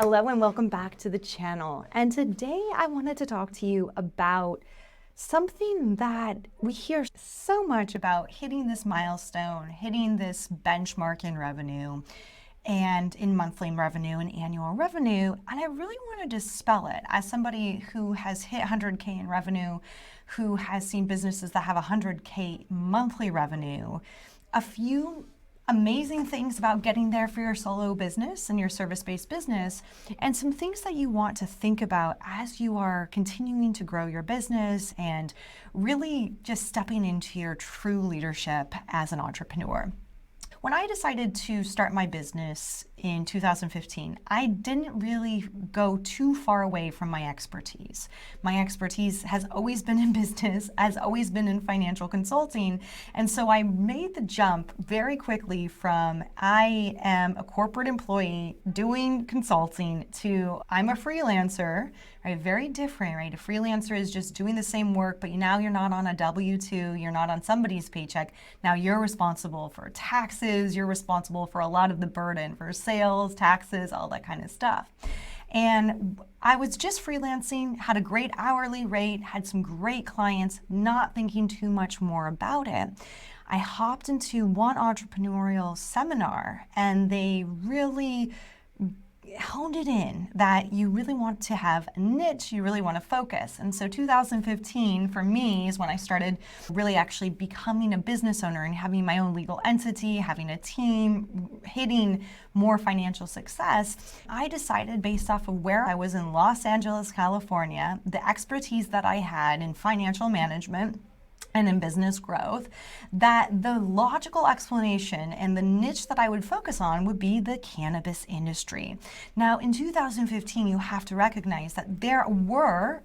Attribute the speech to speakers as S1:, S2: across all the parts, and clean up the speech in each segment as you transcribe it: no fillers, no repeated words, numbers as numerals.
S1: Hello and welcome back to the channel. And today I wanted to talk to you about something that we hear so much about: hitting this milestone, hitting this benchmark in revenue and in monthly revenue and annual revenue. And I really want to dispel it as somebody who has hit 100K in revenue, who has seen businesses that have 100K monthly revenue. A few amazing things about getting there for your solo business and your service-based business, and some things that you want to think about as you are continuing to grow your business and really just stepping into your true leadership as an entrepreneur. When I decided to start my business in 2015, I didn't really go too far away from my expertise. My expertise has always been in business, has always been in financial consulting. And so I made the jump very quickly from I am a corporate employee doing consulting to I'm a freelancer, right? Very different, right? A freelancer is just doing the same work, but now you're not on a W-2, you're not on somebody's paycheck. Now you're responsible for taxes, you're responsible for a lot of the burden for sales, taxes, all that kind of stuff. And I was just freelancing, had a great hourly rate, had some great clients, not thinking too much more about it. I hopped into one entrepreneurial seminar and they really honed it in that you really want to have a niche, you really want to focus. And so 2015 for me is when I started really actually becoming a business owner and having my own legal entity, having a team, hitting more financial success. I decided, based off of where I was in Los Angeles, California, the expertise that I had in financial management and in business growth, that the logical explanation and the niche that I would focus on would be the cannabis industry. Now, in 2015, you have to recognize that there were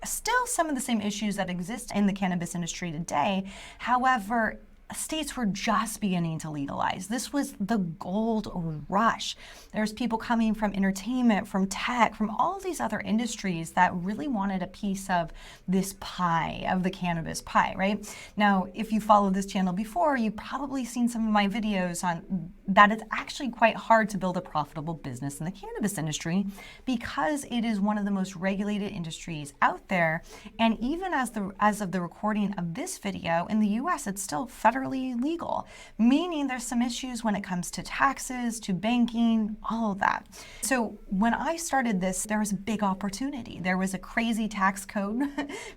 S1: still some of the same issues that exist in the cannabis industry today. However, states were just beginning to legalize. This was the gold rush. There's people coming from entertainment, from tech, from all these other industries that really wanted a piece of this pie, of the cannabis pie, right? Now, if you followed this channel before, you've probably seen some of my videos on that it's actually quite hard to build a profitable business in the cannabis industry because it is one of the most regulated industries out there. And even as of the recording of this video, in the US, it's still federally legal, meaning there's some issues when it comes to taxes, to banking, all of that. So when I started this, there was a big opportunity. There was a crazy tax code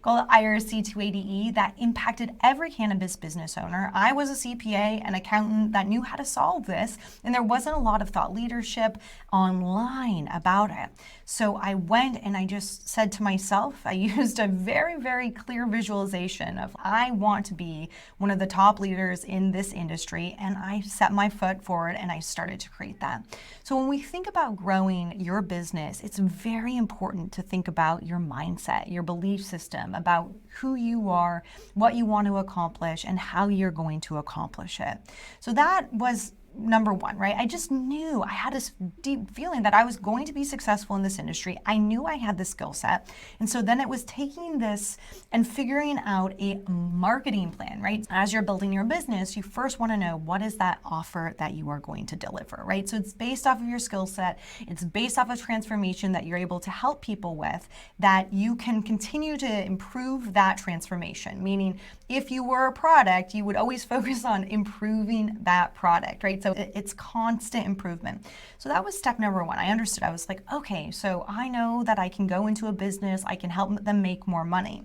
S1: called IRC 280E that impacted every cannabis business owner. I was a CPA, an accountant that knew how to solve this, and there wasn't a lot of thought leadership online about it. So I went and I just said to myself, I used a very, very clear visualization of I want to be one of the top leaders in this industry, and I set my foot forward and I started to create that. So when we think about growing your business, it's very important to think about your mindset, your belief system, about who you are, what you want to accomplish, and how you're going to accomplish it. So that was number one, right? I just knew, I had this deep feeling that I was going to be successful in this industry. I knew I had the skill set. And so then it was taking this and figuring out a marketing plan, right? As you're building your business, you first want to know what is that offer that you are going to deliver, right? So it's based off of your skill set. It's based off of transformation that you're able to help people with, that you can continue to improve that transformation. Meaning, if you were a product, you would always focus on improving that product, right? So it's constant improvement. So that was step number one. I understood. I was like, okay, so I know that I can go into a business, I can help them make more money.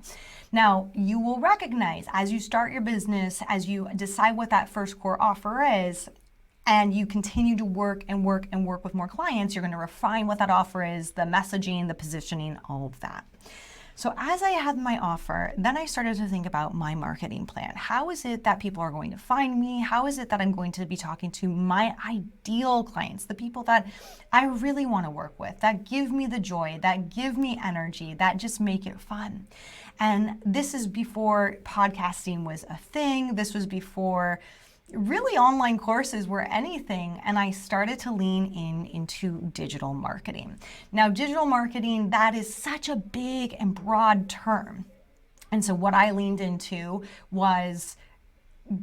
S1: Now, you will recognize as you start your business, as you decide what that first core offer is, and you continue to work and work and work with more clients, you're going to refine what that offer is, the messaging, the positioning, all of that. So as I had my offer, then I started to think about my marketing plan. How is it that people are going to find me? How is it that I'm going to be talking to my ideal clients, the people that I really want to work with, that give me the joy, that give me energy, that just make it fun? And this is before podcasting was a thing. This was before really online courses were anything, and I started to lean into digital marketing. Now, digital marketing, that is such a big and broad term. And so what I leaned into was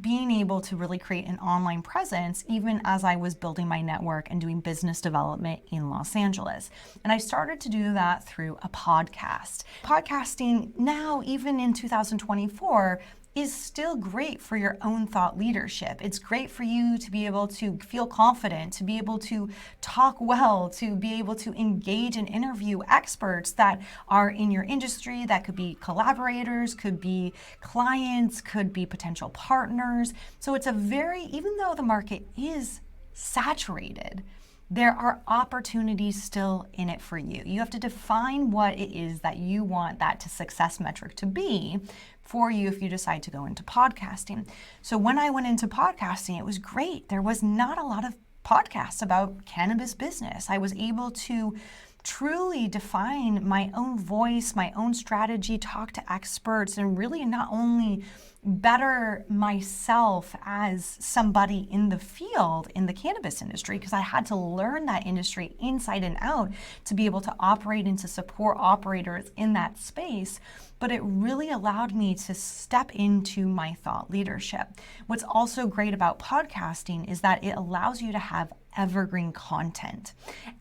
S1: being able to really create an online presence even as I was building my network and doing business development in Los Angeles. And I started to do that through a podcast. Podcasting now, even in 2024, is still great for your own thought leadership. It's great for you to be able to feel confident, to be able to talk well, to be able to engage and interview experts that are in your industry. That could be collaborators, could be clients, could be potential partners. So it's even though the market is saturated, there are opportunities still in it for you. You have to define what it is that you want that success metric to be for you if you decide to go into podcasting. So when I went into podcasting, it was great. There was not a lot of podcasts about cannabis business. I was able to truly define my own voice, my own strategy, talk to experts, and really not only better myself as somebody in the field in the cannabis industry, because I had to learn that industry inside and out to be able to operate and to support operators in that space, but it really allowed me to step into my thought leadership. What's also great about podcasting is that it allows you to have evergreen content.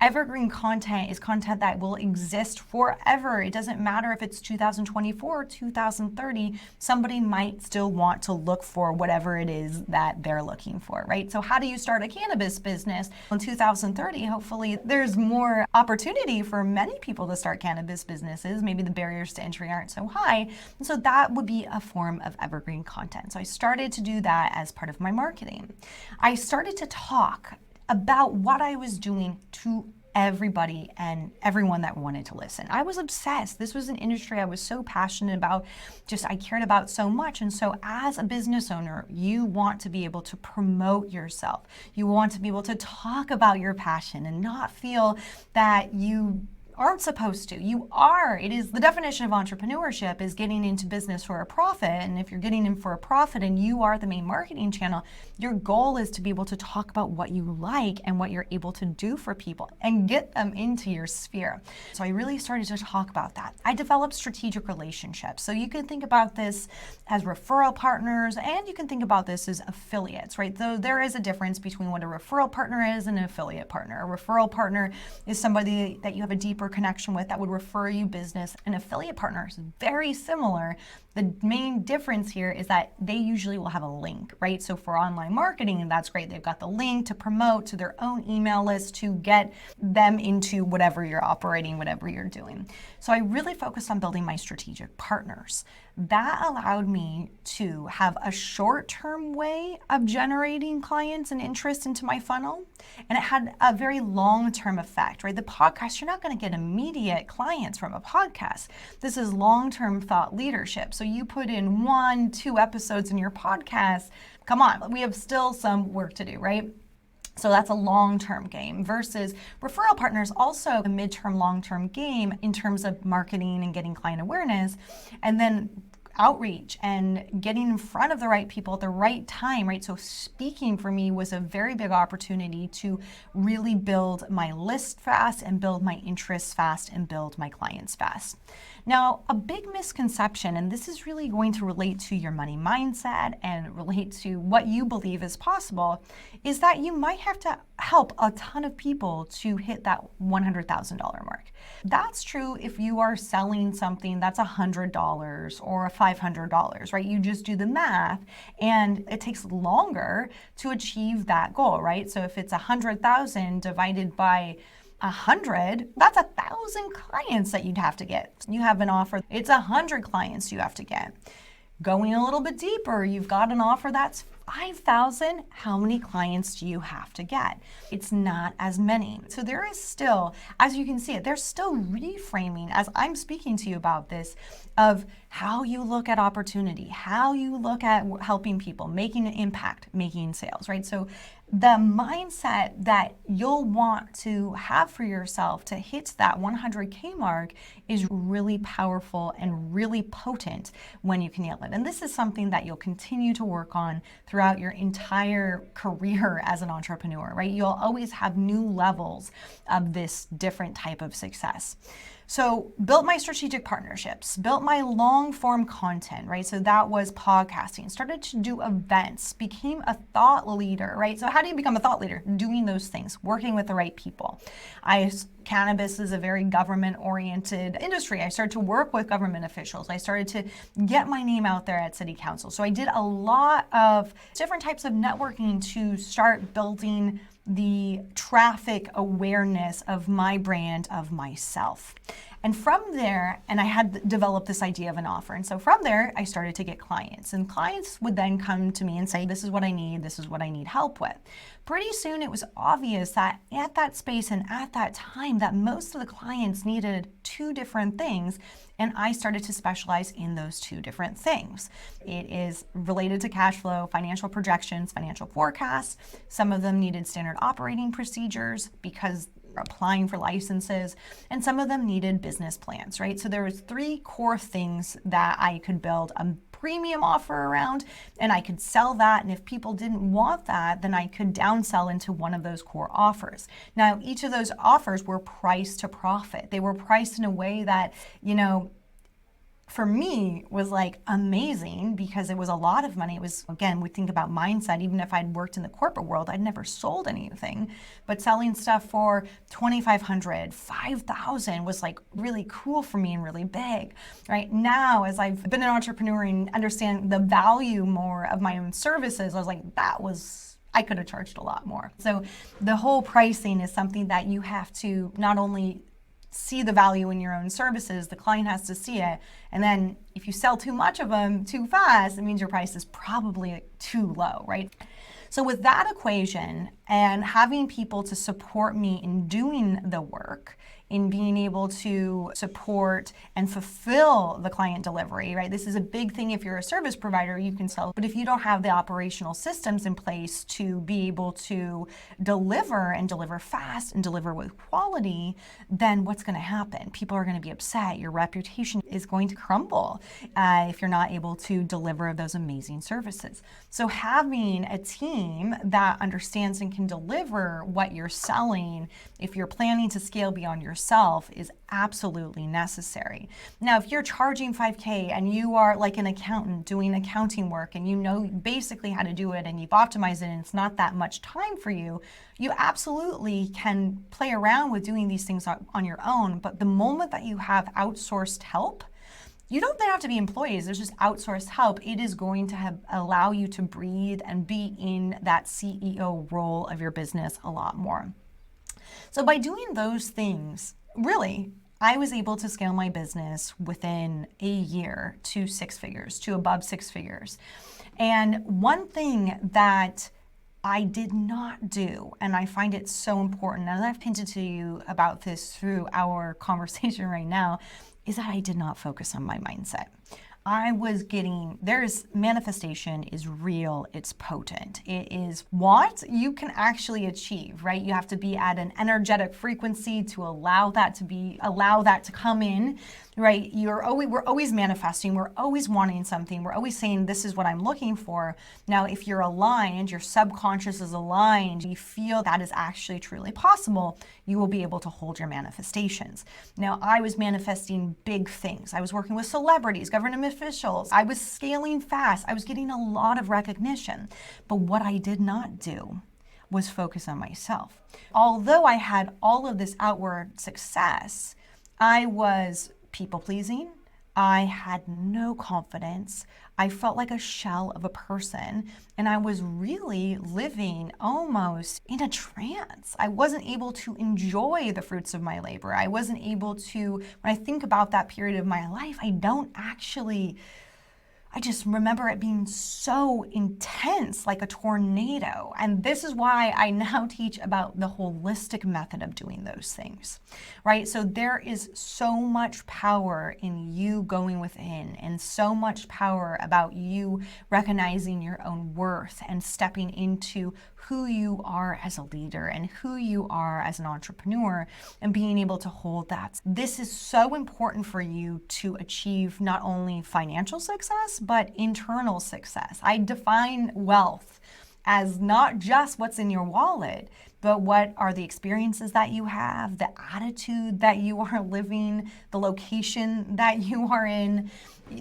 S1: Evergreen content is content that will exist forever. It doesn't matter if it's 2024 or 2030, somebody might still want to look for whatever it is that they're looking for, right? So how do you start a cannabis business in 2030? Hopefully there's more opportunity for many people to start cannabis businesses. Maybe the barriers to entry aren't so high. And so that would be a form of evergreen content. So I started to do that as part of my marketing. I started to talk about what I was doing to everybody and everyone that wanted to listen. I was obsessed. This was an industry I was so passionate about, I cared about so much. And so as a business owner, you want to be able to promote yourself. You want to be able to talk about your passion and not feel that you aren't supposed to. You are. It is the definition of entrepreneurship is getting into business for a profit. And if you're getting in for a profit and you are the main marketing channel, your goal is to be able to talk about what you like and what you're able to do for people and get them into your sphere. So I really started to talk about that. I developed strategic relationships. So you can think about this as referral partners, and you can think about this as affiliates, right? Though there is a difference between what a referral partner is and an affiliate partner. A referral partner is somebody that you have a deeper connection with that would refer you business. An affiliate partner is very similar. The main difference here is that they usually will have a link, right? So for online marketing, and that's great. They've got the link to promote to their own email list to get them into whatever you're operating, whatever you're doing. So I really focused on building my strategic partners. That allowed me to have a short-term way of generating clients and interest into my funnel. And it had a very long-term effect, right? The podcast, you're not going to get immediate clients from a podcast. This is long-term thought leadership. So you put in 1-2 episodes in your podcast, come on, we have still some work to do, right? So that's a long-term game versus referral partners, also a mid-term, long-term game in terms of marketing and getting client awareness. And then outreach and getting in front of the right people at the right time, right? So speaking for me was a very big opportunity to really build my list fast and build my interests fast and build my clients fast. Now, a big misconception, and this is really going to relate to your money mindset and relate to what you believe is possible, is that you might have to help a ton of people to hit that $100,000 mark. That's true if you are selling something that's $100 or $500, right? You just do the math and it takes longer to achieve that goal, right? So if it's 100,000 divided by 100, that's 1,000 clients that you'd have to get. You have an offer, it's 100 clients you have to get. Going a little bit deeper, you've got an offer that's 5,000. How many clients do you have to get? It's not as many. So there is still, as you can see it, there's still reframing as I'm speaking to you about this of how you look at opportunity, how you look at helping people, making an impact, making sales, right? So the mindset that you'll want to have for yourself to hit that 100K mark is really powerful and really potent when you can nail it. And this is something that you'll continue to work on throughout your entire career as an entrepreneur, right? You'll always have new levels of this different type of success. So built my strategic partnerships, built my long form content, right? So that was podcasting, started to do events, became a thought leader, right? So how do you become a thought leader? Doing those things, working with the right people. Cannabis is a very government-oriented industry. I started to work with government officials. I started to get my name out there at city council. So I did a lot of different types of networking to start building the traffic awareness of my brand, of myself. And from there, and I had developed this idea of an offer. And so from there, I started to get clients. And clients would then come to me and say, this is what I need help with. Pretty soon it was obvious that at that space and at that time that most of the clients needed two different things. And I started to specialize in those two different things. It is related to cash flow, financial projections, financial forecasts. Some of them needed standard operating procedures because applying for licenses, and some of them needed business plans, right? So there was three core things that I could build a premium offer around, and I could sell that. And if people didn't want that, then I could downsell into one of those core offers. Now, each of those offers were priced to profit. They were priced in a way that, for me was like amazing because it was a lot of money. It was, again, we think about mindset. Even if I'd worked in the corporate world, I'd never sold anything, but selling stuff for $2,500, $5,000 was like really cool for me and really big. Right now, as I've been an entrepreneur and understand the value more of my own services, I was like, I could have charged a lot more. So the whole pricing is something that you have to not only see the value in your own services, the client has to see it. And then if you sell too much of them too fast, it means your price is probably too low, right? So with that equation and having people to support me in doing the work, in being able to support and fulfill the client delivery, right? This is a big thing. If you're a service provider, you can sell, but if you don't have the operational systems in place to be able to deliver and deliver fast and deliver with quality, then what's going to happen? People are going to be upset. Your reputation is going to crumble if you're not able to deliver those amazing services. So having a team that understands and can deliver what you're selling, if you're planning to scale beyond yourself, is absolutely necessary. Now, if you're charging $5,000 and you are like an accountant doing accounting work and you know basically how to do it and you've optimized it and it's not that much time for you, you absolutely can play around with doing these things on your own. But the moment that you have outsourced help, you don't then have to be employees. There's just outsourced help. It is going to allow you to breathe and be in that CEO role of your business a lot more. So by doing those things, really, I was able to scale my business within a year to six figures, to above six figures. And one thing that I did not do, and I find it so important, and I've hinted to you about this through our conversation right now, is that I did not focus on my mindset. There's manifestation is real, it's potent. It is what you can actually achieve, right? You have to be at an energetic frequency to allow that to come in, right? We're always manifesting, we're always wanting something, we're always saying, this is what I'm looking for. Now, if you're aligned, your subconscious is aligned, you feel that is actually truly possible, you will be able to hold your manifestations. Now, I was manifesting big things. I was working with celebrities, government officials. I was scaling fast. I was getting a lot of recognition. But what I did not do was focus on myself. Although I had all of this outward success, I was people-pleasing. I had no confidence. I felt like a shell of a person, and I was really living almost in a trance. I wasn't able to enjoy the fruits of my labor. I wasn't able to, when I think about that period of my life, I just remember it being so intense, like a tornado. And this is why I now teach about the holistic method of doing those things, right? So there is so much power in you going within, and so much power about you recognizing your own worth and stepping into who you are as a leader and who you are as an entrepreneur and being able to hold that. This is so important for you to achieve not only financial success, but internal success. I define wealth as not just what's in your wallet, but what are the experiences that you have, the attitude that you are living, the location that you are in,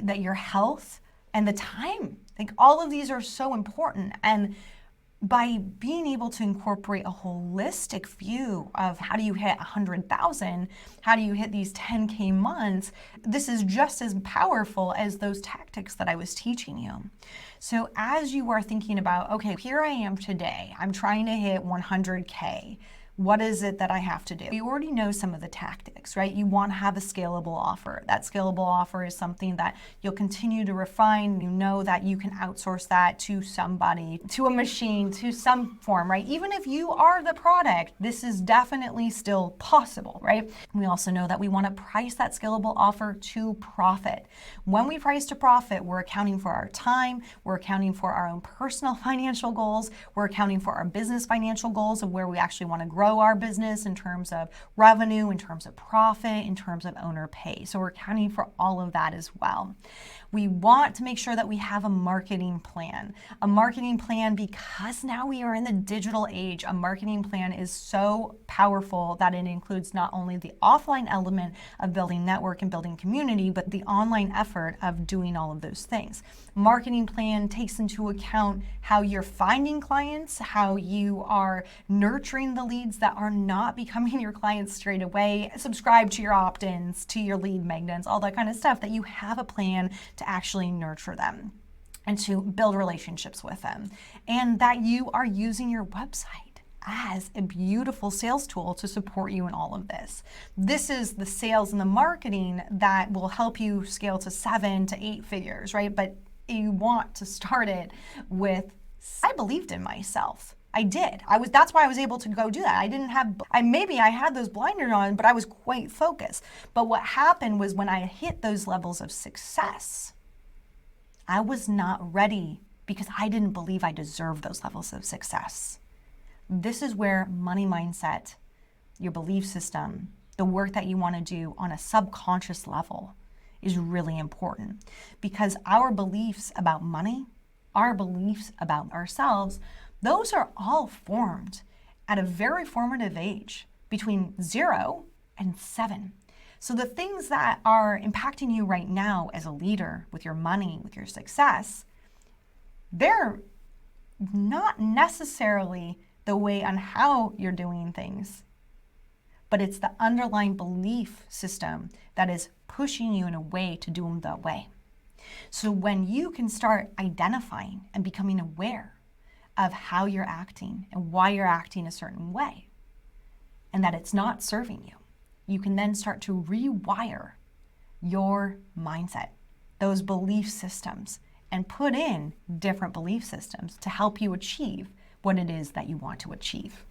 S1: that your health, and the time. Like, all of these are so important. And by being able to incorporate a holistic view of how do you hit 100,000, how do you hit these 10K months, this is just as powerful as those tactics that I was teaching you. So as you are thinking about, okay, here I am today, I'm trying to hit 100K. What is it that I have to do? You already know some of the tactics, right? You want to have a scalable offer. That scalable offer is something that you'll continue to refine. You know that you can outsource that to somebody, to a machine, to some form, right? Even if you are the product, this is definitely still possible, right? We also know that we want to price that scalable offer to profit. When we price to profit, we're accounting for our time, we're accounting for our own personal financial goals, we're accounting for our business financial goals of where we actually want to grow our business in terms of revenue, in terms of profit, in terms of owner pay. So we're accounting for all of that as well. We want to make sure that we have a marketing plan. A marketing plan, because now we are in the digital age, a marketing plan is so powerful that it includes not only the offline element of building network and building community, but the online effort of doing all of those things. Marketing plan takes into account how you're finding clients, how you are nurturing the leads that are not becoming your clients straight away, subscribe to your opt-ins, to your lead magnets, all that kind of stuff, that you have a plan to actually nurture them and to build relationships with them, and that you are using your website as a beautiful sales tool to support you in all of this. This is the sales and the marketing that will help you scale to 7 to 8 figures, right? But you want to start it with, I believed in myself. I did. That's why I was able to go do that. Maybe I had those blinders on, but I was quite focused. But what happened was, when I hit those levels of success, I was not ready because I didn't believe I deserved those levels of success. This is where money mindset, your belief system, the work that you want to do on a subconscious level is really important, because our beliefs about money, our beliefs about ourselves, those are all formed at a very formative age, between 0 and 7. So the things that are impacting you right now as a leader, with your money, with your success, they're not necessarily the way on how you're doing things, but it's the underlying belief system that is pushing you in a way to do them that way. So when you can start identifying and becoming aware of how you're acting and why you're acting a certain way, and that it's not serving you, you can then start to rewire your mindset, those belief systems, and put in different belief systems to help you achieve what it is that you want to achieve.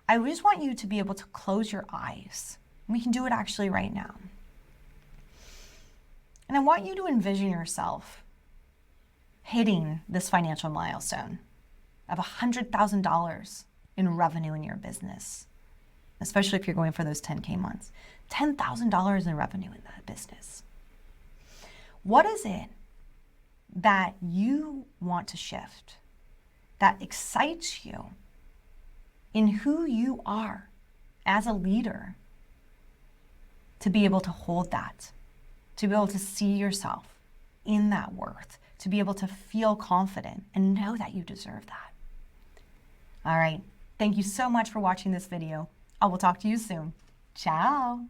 S1: I just want you to be able to close your eyes. We can do it actually right now. And I want you to envision yourself hitting this financial milestone of $100,000 in revenue in your business, especially if you're going for those 10K months. $10,000 in revenue in that business. What is it that you want to shift, that excites you in who you are as a leader, to be able to hold that, to be able to see yourself in that worth, to be able to feel confident and know that you deserve that? All right. Thank you so much for watching this video. I will talk to you soon. Ciao.